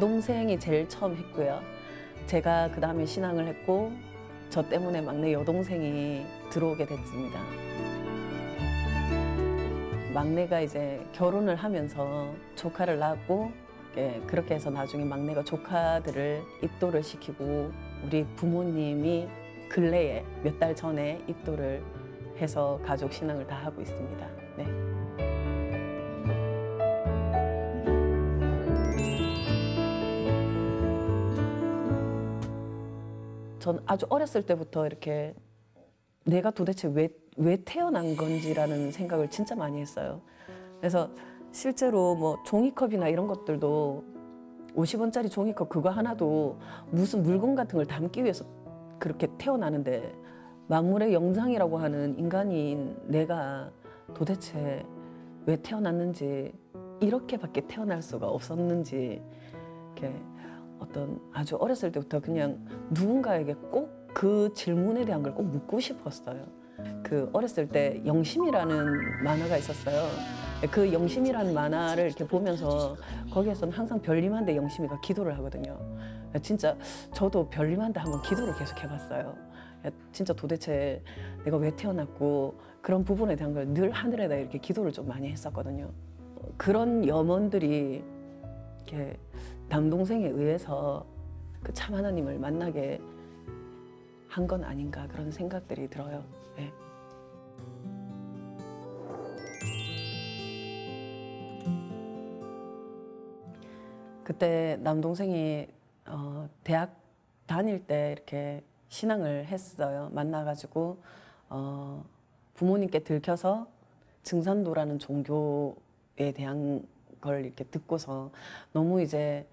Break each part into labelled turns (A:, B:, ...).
A: 남동생이 제일 처음 했고요. 제가 그 다음에 신앙을 했고 저 때문에 막내 여동생이 들어오게 됐습니다. 막내가 이제 결혼을 하면서 조카를 낳았고 그렇게 해서 나중에 막내가 조카들을 입도를 시키고 우리 부모님이 근래에 몇 달 전에 입도를 해서 가족 신앙을 다 하고 있습니다. 네. 전 아주 어렸을 때부터 이렇게 내가 도대체 왜 태어난 건지라는 생각을 진짜 많이 했어요. 그래서 실제로 뭐 종이컵이나 이런 것들도 50원짜리 종이컵 그거 하나도 무슨 물건 같은 걸 담기 위해서 그렇게 태어나는데 만물의 영장이라고 하는 인간인 내가 도대체 왜 태어났는지 이렇게밖에 태어날 수가 없었는지 이렇게 어떤 아주 어렸을 때부터 그냥 누군가에게 꼭 그 질문에 대한 걸 꼭 묻고 싶었어요. 그 어렸을 때 영심이라는 만화가 있었어요. 그 영심이라는 만화를 이렇게 보면서 거기에서는 항상 별님한테 영심이가 기도를 하거든요. 진짜 저도 별님한테 한번 기도를 계속 해봤어요. 진짜 도대체 내가 왜 태어났고 그런 부분에 대한 걸 늘 하늘에다 이렇게 기도를 좀 많이 했었거든요. 그런 염원들이 이렇게 남동생에 의해서 그 참 하나님을 만나게 한 건 아닌가 그런 생각들이 들어요. 네. 그때 남동생이 대학 다닐 때 이렇게 신앙을 했어요. 만나가지고 부모님께 들켜서 증산도라는 종교에 대한 걸 이렇게 듣고서 너무 이제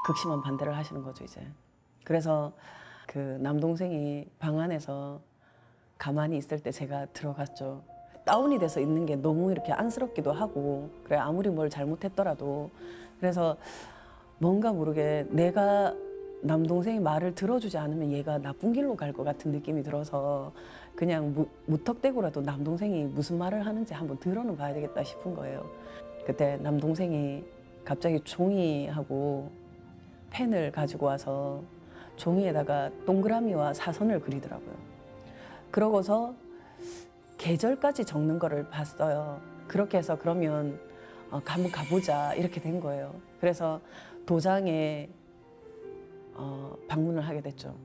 A: 극심한 반대를 하시는 거죠, 이제. 그래서 그 남동생이 방 안에서 가만히 있을 때 제가 들어갔죠. 다운이 돼서 있는 게 너무 이렇게 안쓰럽기도 하고, 그래, 아무리 뭘 잘못했더라도. 그래서 뭔가 모르게 내가 남동생이 말을 들어주지 않으면 얘가 나쁜 길로 갈 것 같은 느낌이 들어서 그냥 무턱대고라도 남동생이 무슨 말을 하는지 한번 들어는 봐야 되겠다 싶은 거예요. 그때 남동생이 갑자기 종이하고 펜을 가지고 와서 종이에다가 동그라미와 사선을 그리더라고요. 그러고서 계절까지 적는 거를 봤어요. 그렇게 해서 그러면 한번 가보자 이렇게 된 거예요. 그래서 도장에 방문을 하게 됐죠.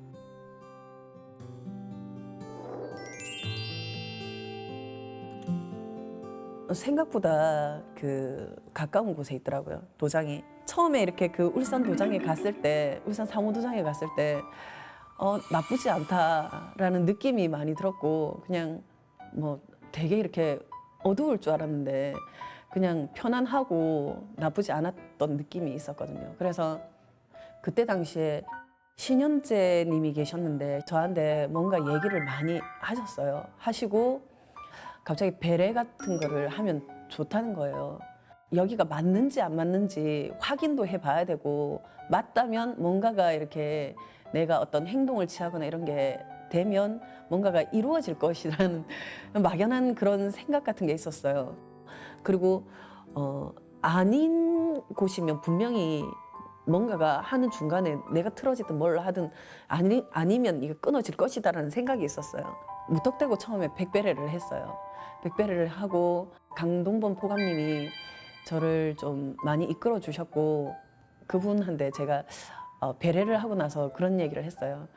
A: 생각보다 그 가까운 곳에 있더라고요, 도장이. 처음에 이렇게 그 울산 도장에 갔을 때, 울산 상호도장에 갔을 때 나쁘지 않다라는 느낌이 많이 들었고, 그냥 뭐 되게 이렇게 어두울 줄 알았는데 그냥 편안하고 나쁘지 않았던 느낌이 있었거든요. 그래서 그때 당시에 신현재 님이 계셨는데 저한테 뭔가 얘기를 많이 하셨어요. 하시고 갑자기 배례 같은 거를 하면 좋다는 거예요. 여기가 맞는지 안 맞는지 확인도 해봐야 되고, 맞다면 뭔가가 이렇게 내가 어떤 행동을 취하거나 이런 게 되면 뭔가가 이루어질 것이라는 막연한 그런 생각 같은 게 있었어요. 그리고 아닌 곳이면 분명히 뭔가가 하는 중간에 내가 틀어지든 뭘 하든 아니면 이거 끊어질 것이다라는 생각이 있었어요. 무턱대고 처음에 백배례를 했어요. 백배례를 하고 강동범 포감님이 저를 좀 많이 이끌어 주셨고, 그분한테 제가 배례를 하고 나서 그런 얘기를 했어요.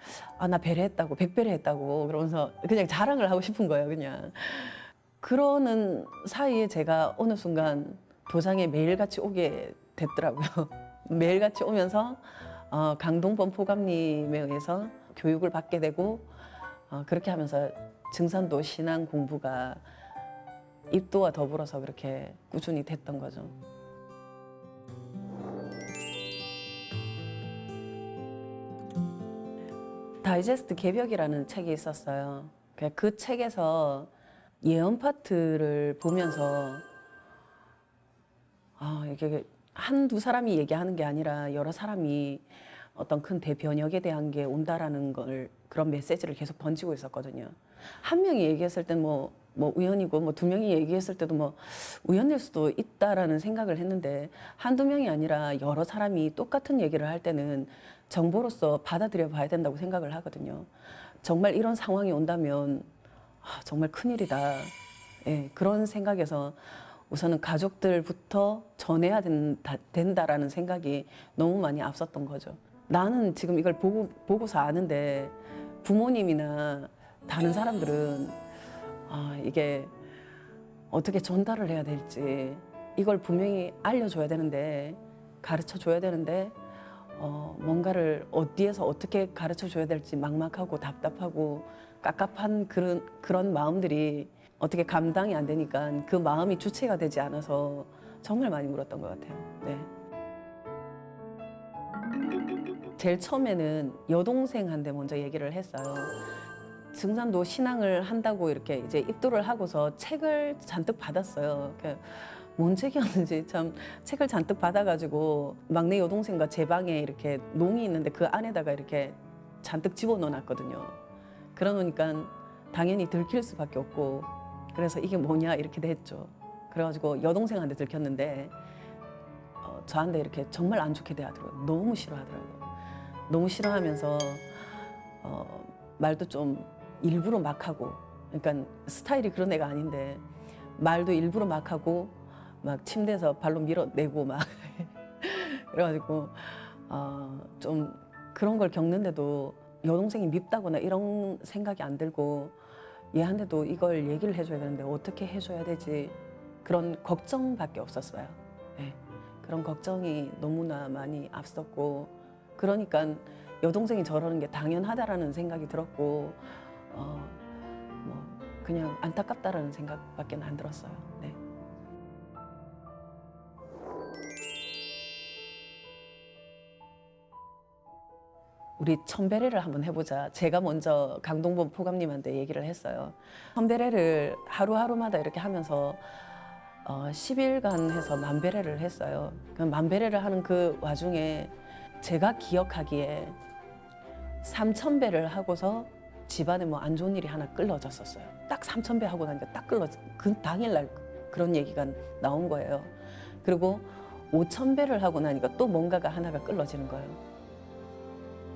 A: 나 배례했다고, 백배례했다고. 그러면서 그냥 자랑을 하고 싶은 거예요, 그냥. 그러는 사이에 제가 어느 순간 도장에 매일같이 오게 됐더라고요. 매일같이 오면서 강동범 포감님에 의해서 교육을 받게 되고, 그렇게 하면서 증산도 신앙 공부가 입도와 더불어서 그렇게 꾸준히 됐던 거죠. 다이제스트 개벽이라는 책이 있었어요. 그 책에서 예언 파트를 보면서 이게 한두 사람이 얘기하는 게 아니라 여러 사람이 어떤 큰 대변혁에 대한 게 온다라는 걸, 그런 메시지를 계속 던지고 있었거든요. 한 명이 얘기했을 땐 뭐 뭐 우연이고 뭐 두 명이 얘기했을 때도 뭐 우연일 수도 있다라는 생각을 했는데 한두 명이 아니라 여러 사람이 똑같은 얘기를 할 때는 정보로서 받아들여 봐야 된다고 생각을 하거든요. 정말 이런 상황이 온다면 정말 큰일이다. 예, 그런 생각에서 우선은 가족들부터 전해야 된다라는 생각이 너무 많이 앞섰던 거죠. 나는 지금 이걸 보고서 아는데 부모님이나 다른 사람들은 이게 어떻게 전달을 해야 될지 이걸 분명히 알려줘야 되는데 가르쳐 줘야 되는데 뭔가를 어디에서 어떻게 가르쳐 줘야 될지 막막하고 답답하고 깝깝한 그런 마음들이 어떻게 감당이 안 되니까 그 마음이 주체가 되지 않아서 정말 많이 울었던 것 같아요. 네. 제일 처음에는 여동생한테 먼저 얘기를 했어요. 증산도 신앙을 한다고 이렇게 이제 입도를 하고서 책을 잔뜩 받았어요. 뭔 책이었는지 참 책을 잔뜩 받아가지고 막내 여동생과 제 방에 이렇게 농이 있는데 그 안에다가 이렇게 잔뜩 집어넣어놨거든요. 그러니까 당연히 들킬 수밖에 없고 그래서 이게 뭐냐 이렇게 됐죠. 그래가지고 여동생한테 들켰는데 저한테 이렇게 정말 안 좋게 대하더라고요. 너무 싫어하더라고요. 너무 싫어하면서 말도 좀 일부러 막 하고, 그러니까 스타일이 그런 애가 아닌데 말도 일부러 막 하고 막 침대에서 발로 밀어내고 막 그래가지고 좀 그런 걸 겪는데도 여동생이 밉다거나 이런 생각이 안 들고 얘한테도 이걸 얘기를 해줘야 되는데 어떻게 해줘야 되지 그런 걱정밖에 없었어요. 네. 그런 걱정이 너무나 많이 앞섰고 그러니까 여동생이 저러는 게 당연하다라는 생각이 들었고 뭐 그냥 안타깝다라는 생각밖에 안 들었어요. 네. 우리 천배례를 한번 해보자. 제가 먼저 강동범 포감님한테 얘기를 했어요. 천배례를 하루하루마다 이렇게 하면서 10일간 해서 만배례를 했어요. 그 만배례를 하는 그 와중에 제가 기억하기에 3000배를 하고서 집안에 뭐 안 좋은 일이 하나 끌어졌었어요. 딱 3000배 하고 나니까 딱 그 당일날 그런 얘기가 나온 거예요. 그리고 5000배를 하고 나니까 또 뭔가가 하나가 끌어지는 거예요.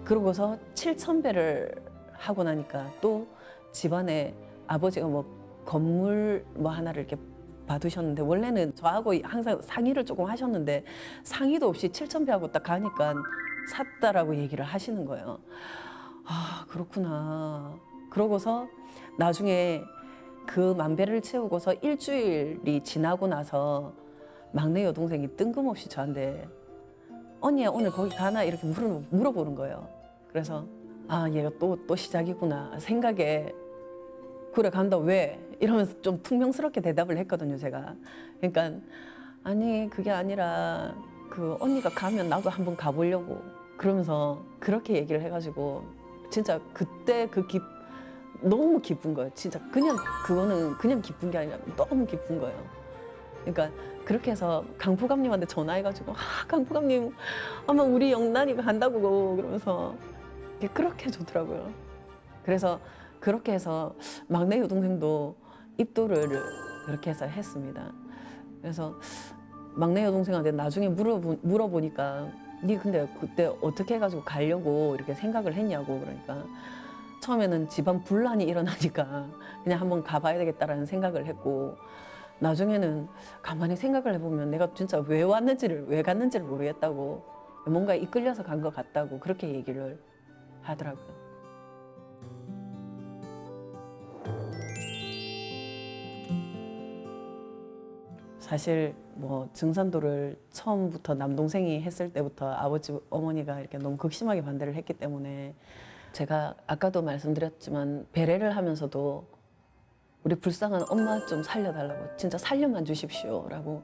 A: 그러고서 7000배를 하고 나니까 또 집안에 아버지가 뭐 건물 뭐 하나를 이렇게 받으셨는데 원래는 저하고 항상 상의를 조금 하셨는데 상의도 없이 7000배 하고 딱 가니까 샀다라고 얘기를 하시는 거예요. 아, 그렇구나. 그러고서 나중에 그 만배를 채우고서 일주일이 지나고 나서 막내 여동생이 뜬금없이 저한테 언니야 오늘 거기 가나 이렇게 물어보는 거예요. 그래서 얘가 또 시작이구나 생각에 그래 간다 왜? 이러면서 좀 퉁명스럽게 대답을 했거든요 제가. 그러니까 아니 그게 아니라 그 언니가 가면 나도 한번 가보려고 그러면서 그렇게 얘기를 해가지고 진짜 그때 너무 기쁜 거예요. 진짜 그냥 그거는 그냥 기쁜 게 아니라 너무 기쁜 거예요. 그러니까 그렇게 해서 강부감님한테 전화해가지고 강부감님 아마 우리 영란이가 간다고 그러면서 그렇게 해주더라고요. 그래서 그렇게 해서 막내 여동생도 입도를 그렇게 해서 했습니다. 그래서 막내 여동생한테 나중에 물어보니까 니 근데 그때 어떻게 해가지고 가려고 이렇게 생각을 했냐고 그러니까 처음에는 집안 분란이 일어나니까 그냥 한번 가봐야 되겠다라는 생각을 했고 나중에는 가만히 생각을 해보면 내가 진짜 왜 갔는지를 모르겠다고 뭔가 이끌려서 간 것 같다고 그렇게 얘기를 하더라고요. 사실 뭐 증산도를 처음부터 남동생이 했을 때부터 아버지 어머니가 이렇게 너무 극심하게 반대를 했기 때문에 제가 아까도 말씀드렸지만 배례를 하면서도 우리 불쌍한 엄마 좀 살려달라고 진짜 살려만 주십시오라고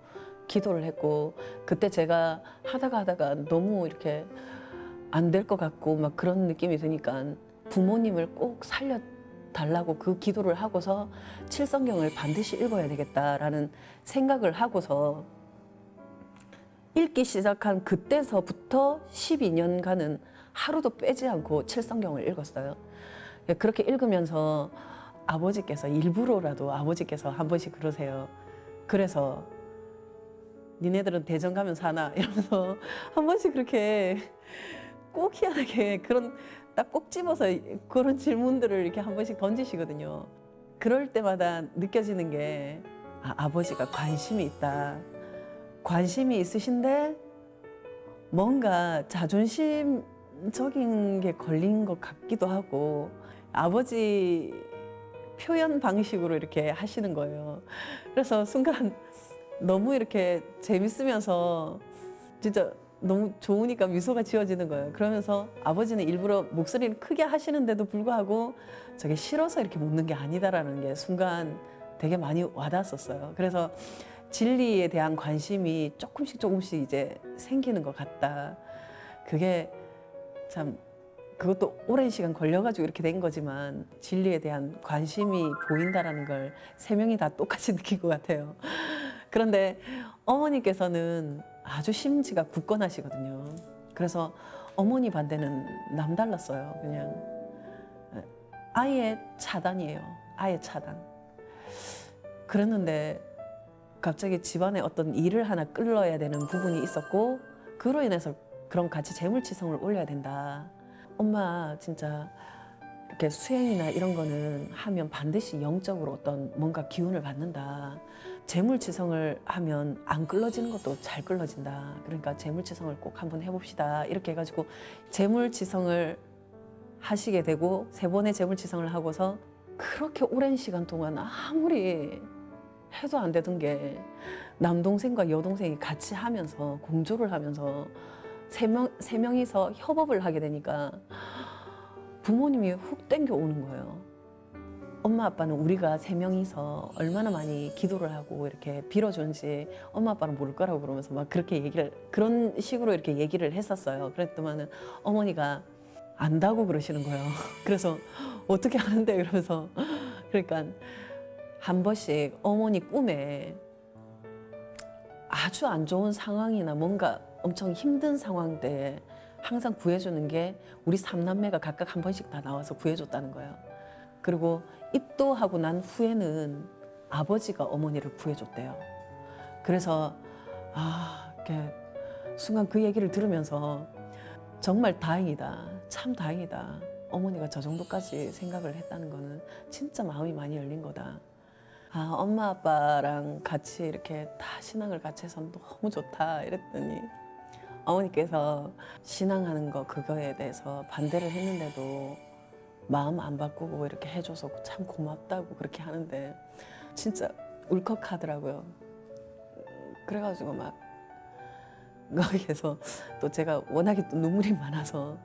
A: 기도를 했고 그때 제가 하다가 너무 이렇게 안 될 것 같고 막 그런 느낌이 드니까 부모님을 꼭 살려달라고 그 기도를 하고서 칠성경을 반드시 읽어야 되겠다라는 생각을 하고서 읽기 시작한 그때서부터 12년간은 하루도 빼지 않고 칠성경을 읽었어요. 그렇게 읽으면서 아버지께서 일부러라도 아버지께서 한 번씩 그러세요. 그래서 니네들은 대전 가면 사나 이러면서 한 번씩 그렇게 꼭 희한하게 그런 딱 꼭 집어서 그런 질문들을 이렇게 한 번씩 던지시거든요. 그럴 때마다 느껴지는 게 아버지가 관심이 있다. 관심이 있으신데 뭔가 자존심적인 게 걸린 것 같기도 하고 아버지 표현 방식으로 이렇게 하시는 거예요. 그래서 순간 너무 이렇게 재밌으면서 진짜 너무 좋으니까 미소가 지어지는 거예요. 그러면서 아버지는 일부러 목소리를 크게 하시는데도 불구하고 저게 싫어서 이렇게 묻는 게 아니다라는 게 순간 되게 많이 와닿았었어요. 그래서 진리에 대한 관심이 조금씩 이제 생기는 것 같다. 그게 참 그것도 오랜 시간 걸려가지고 이렇게 된 거지만 진리에 대한 관심이 보인다라는 걸 세 명이 다 똑같이 느낀 것 같아요. 그런데 어머니께서는 아주 심지가 굳건하시거든요. 그래서 어머니 반대는 남달랐어요. 그냥 아예 차단이에요. 아예 차단. 그랬는데 갑자기 집안에 어떤 일을 하나 끌어야 되는 부분이 있었고 그로 인해서 그럼 같이 재물치성을 올려야 된다. 엄마 진짜 이렇게 수행이나 이런 거는 하면 반드시 영적으로 어떤 뭔가 기운을 받는다. 재물치성을 하면 안 끌어지는 것도 잘 끌어진다. 그러니까 재물치성을 꼭 한번 해봅시다. 이렇게 해가지고 재물치성을 하시게 되고 세 번의 재물치성을 하고서 그렇게 오랜 시간 동안 아무리 해도 안 되던 게 남동생과 여동생이 같이 하면서 공조를 하면서 세 명이서 협업을 하게 되니까 부모님이 훅 땡겨 오는 거예요. 엄마 아빠는 우리가 세 명이서 얼마나 많이 기도를 하고 이렇게 빌어주는지 엄마 아빠는 모를 거라고 그러면서 막 그렇게 그런 식으로 이렇게 얘기를 했었어요. 그랬더만은 어머니가 안다고 그러시는 거예요. 그래서 어떻게 하는데 그러면서 그러니까 한 번씩 어머니 꿈에 아주 안 좋은 상황이나 뭔가 엄청 힘든 상황 때 항상 구해주는 게 우리 삼남매가 각각 한 번씩 다 나와서 구해줬다는 거예요. 그리고 입도하고 난 후에는 아버지가 어머니를 구해줬대요. 그래서 이렇게 순간 그 얘기를 들으면서 정말 다행이다. 참 다행이다. 어머니가 저 정도까지 생각을 했다는 거는 진짜 마음이 많이 열린 거다. 엄마 아빠랑 같이 이렇게 다 신앙을 같이 해서 너무 좋다 이랬더니 어머니께서 신앙하는 거 그거에 대해서 반대를 했는데도 마음 안 바꾸고 이렇게 해줘서 참 고맙다고 그렇게 하는데 진짜 울컥하더라고요. 그래가지고 막 거기에서 또 제가 워낙에 또 눈물이 많아서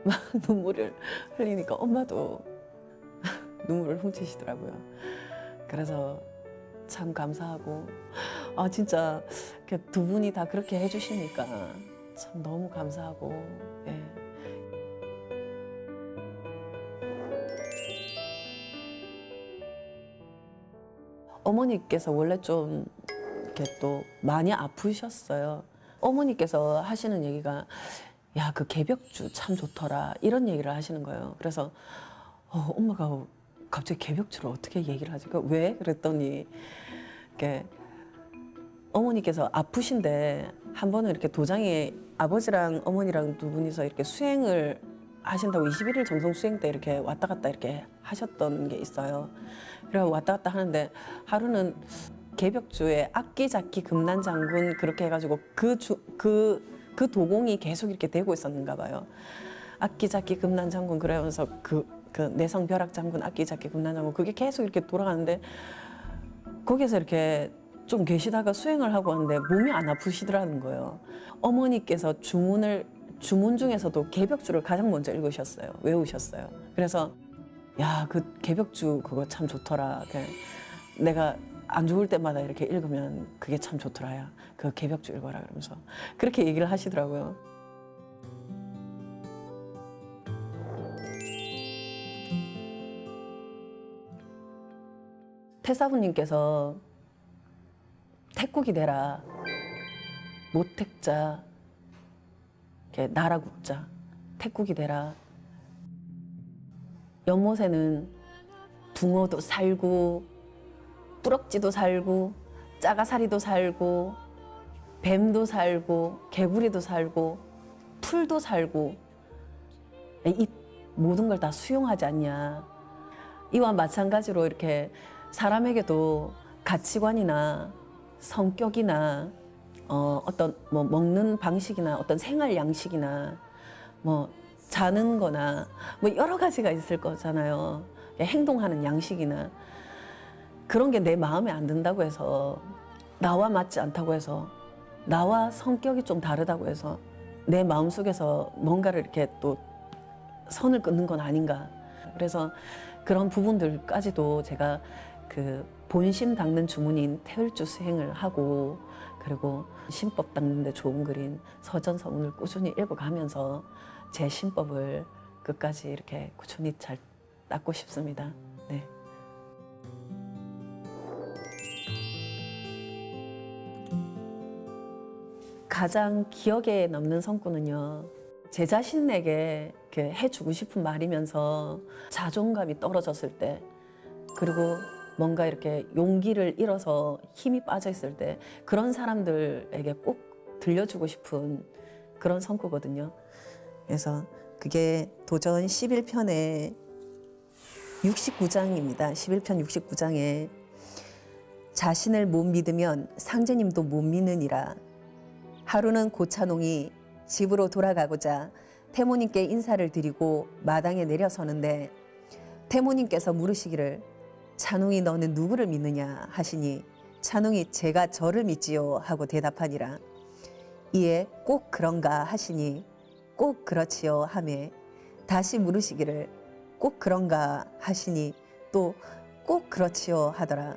A: 막 눈물을 흘리니까 엄마도 눈물을 훔치시더라고요. 그래서 참 감사하고 진짜 두 분이 다 그렇게 해주시니까 참 너무 감사하고 예. 어머니께서 원래 좀 이렇게 또 많이 아프셨어요. 어머니께서 하시는 얘기가 야, 그 개벽주 참 좋더라 이런 얘기를 하시는 거예요. 그래서 엄마가 갑자기 개벽주를 어떻게 얘기를 하지? 왜? 그랬더니 이렇게 어머니께서 아프신데 한 번은 이렇게 도장에 아버지랑 어머니랑 두 분이서 이렇게 수행을 하신다고 21일 정성 수행 때 이렇게 왔다 갔다 이렇게 하셨던 게 있어요. 그래서 왔다 갔다 하는데 하루는 개벽주에 악기잡기 금난장군 그렇게 해가지고 그 도공이 계속 이렇게 되고 있었는가 봐요. 악기잡기 금난장군 그러면서 그 내성벼락장군 악기잡기 금난장군 그게 계속 이렇게 돌아가는데 거기서 이렇게 좀 계시다가 수행을 하고 왔는데 몸이 안 아프시더라는 거예요. 어머니께서 주문 중에서도 개벽주를 가장 먼저 읽으셨어요. 외우셨어요. 그래서 야, 그 개벽주 그거 참 좋더라. 내가 안 좋을 때마다 이렇게 읽으면 그게 참 좋더라. 야, 그 개벽주 읽어라. 그러면서 그렇게 얘기를 하시더라고요. 태사부님께서 태국이 되라, 모택자, 나라국자, 태국이 되라. 연못에는 붕어도 살고 뿌럭지도 살고 짜가사리도 살고 뱀도 살고 개구리도 살고 풀도 살고 이 모든 걸 다 수용하지 않냐. 이와 마찬가지로 이렇게 사람에게도 가치관이나 성격이나 어떤 뭐 먹는 방식이나 어떤 생활 양식이나 뭐 자는 거나 뭐 여러 가지가 있을 거잖아요. 행동하는 양식이나 그런 게 내 마음에 안 든다고 해서 나와 맞지 않다고 해서 나와 성격이 좀 다르다고 해서 내 마음속에서 뭔가를 이렇게 또 선을 끊는 건 아닌가. 그래서 그런 부분들까지도 제가 그 본심 닦는 주문인 태을주 수행을 하고 그리고 신법 닦는 데 좋은 글인 서전서문을 꾸준히 읽어가면서 제 신법을 끝까지 이렇게 꾸준히 잘 닦고 싶습니다. 네. 가장 기억에 남는 성구는요. 제 자신에게 이렇게 해주고 싶은 말이면서 자존감이 떨어졌을 때 그리고 뭔가 이렇게 용기를 잃어서 힘이 빠져 있을 때 그런 사람들에게 꼭 들려주고 싶은 그런 성구거든요. 그래서 그게 도전 11편의 69장입니다. 11편 69장에 자신을 못 믿으면 상제님도 못 믿느니라. 하루는 고찬홍이 집으로 돌아가고자 태모님께 인사를 드리고 마당에 내려서는데 태모님께서 물으시기를 찬홍이 너는 누구를 믿느냐 하시니 찬홍이 제가 저를 믿지요 하고 대답하니라. 이에 꼭 그런가 하시니 꼭 그렇지요 하매 다시 물으시기를 꼭 그런가 하시니 또 꼭 그렇지요 하더라.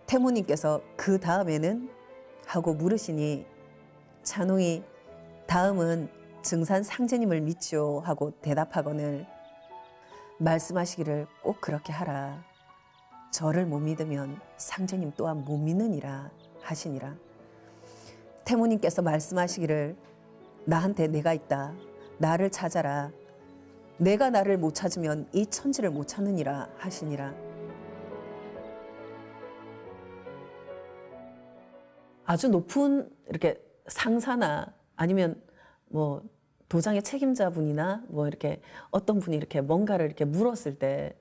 A: 태모님께서 그 다음에는 하고 물으시니 찬홍이 다음은 증산 상제님을 믿지요 하고 대답하거늘 말씀하시기를 꼭 그렇게 하라. 저를 못 믿으면 상제님 또한 못 믿느니라 하시니라. 태모님께서 말씀하시기를 나한테 내가 있다. 나를 찾아라. 내가 나를 못 찾으면 이 천지를 못 찾느니라 하시니라. 아주 높은 이렇게 상사나 아니면 뭐 도장의 책임자분이나 뭐 이렇게 어떤 분이 이렇게 뭔가를 이렇게 물었을 때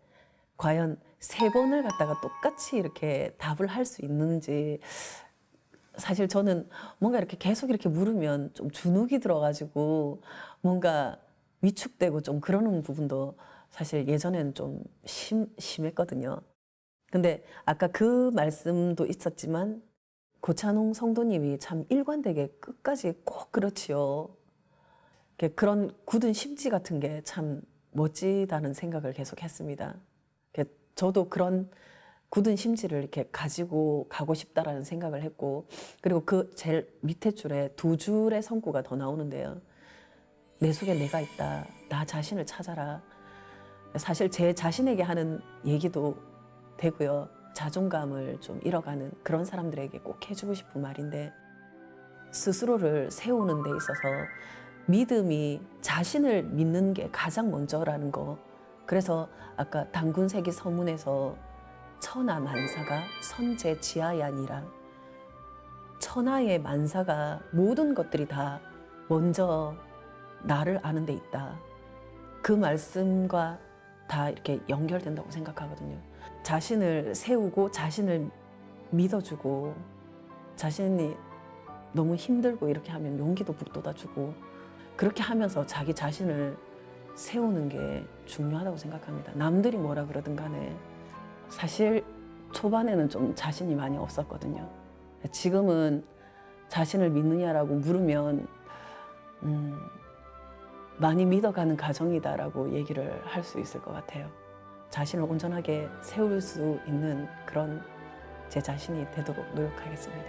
A: 과연 3번을 갖다가 똑같이 이렇게 답을 할 수 있는지 사실 저는 뭔가 이렇게 계속 이렇게 물으면 좀 주눅이 들어가지고 뭔가 위축되고 좀 그러는 부분도 사실 예전에는 좀 심했거든요. 근데 아까 그 말씀도 있었지만 고찬홍 성도님이 참 일관되게 끝까지 꼭 그렇지요. 그런 굳은 심지 같은 게 참 멋지다는 생각을 계속 했습니다. 저도 그런 굳은 심지를 이렇게 가지고 가고 싶다라는 생각을 했고 그리고 그 제일 밑에 줄에 2줄의 성구가 더 나오는데요. 내 속에 내가 있다. 나 자신을 찾아라. 사실 제 자신에게 하는 얘기도 되고요. 자존감을 좀 잃어가는 그런 사람들에게 꼭 해주고 싶은 말인데 스스로를 세우는 데 있어서 믿음이 자신을 믿는 게 가장 먼저라는 거. 그래서 아까 단군세기 서문에서 천하 만사가 선제지하에 아니라 천하의 만사가 모든 것들이 다 먼저 나를 아는 데 있다. 그 말씀과 다 이렇게 연결된다고 생각하거든요. 자신을 세우고 자신을 믿어주고 자신이 너무 힘들고 이렇게 하면 용기도 북돋아주고 그렇게 하면서 자기 자신을 세우는 게 중요하다고 생각합니다. 남들이 뭐라 그러든 간에 사실 초반에는 좀 자신이 많이 없었거든요. 지금은 자신을 믿느냐라고 물으면 많이 믿어가는 과정이다라고 얘기를 할 수 있을 것 같아요. 자신을 온전하게 세울 수 있는 그런 제 자신이 되도록 노력하겠습니다.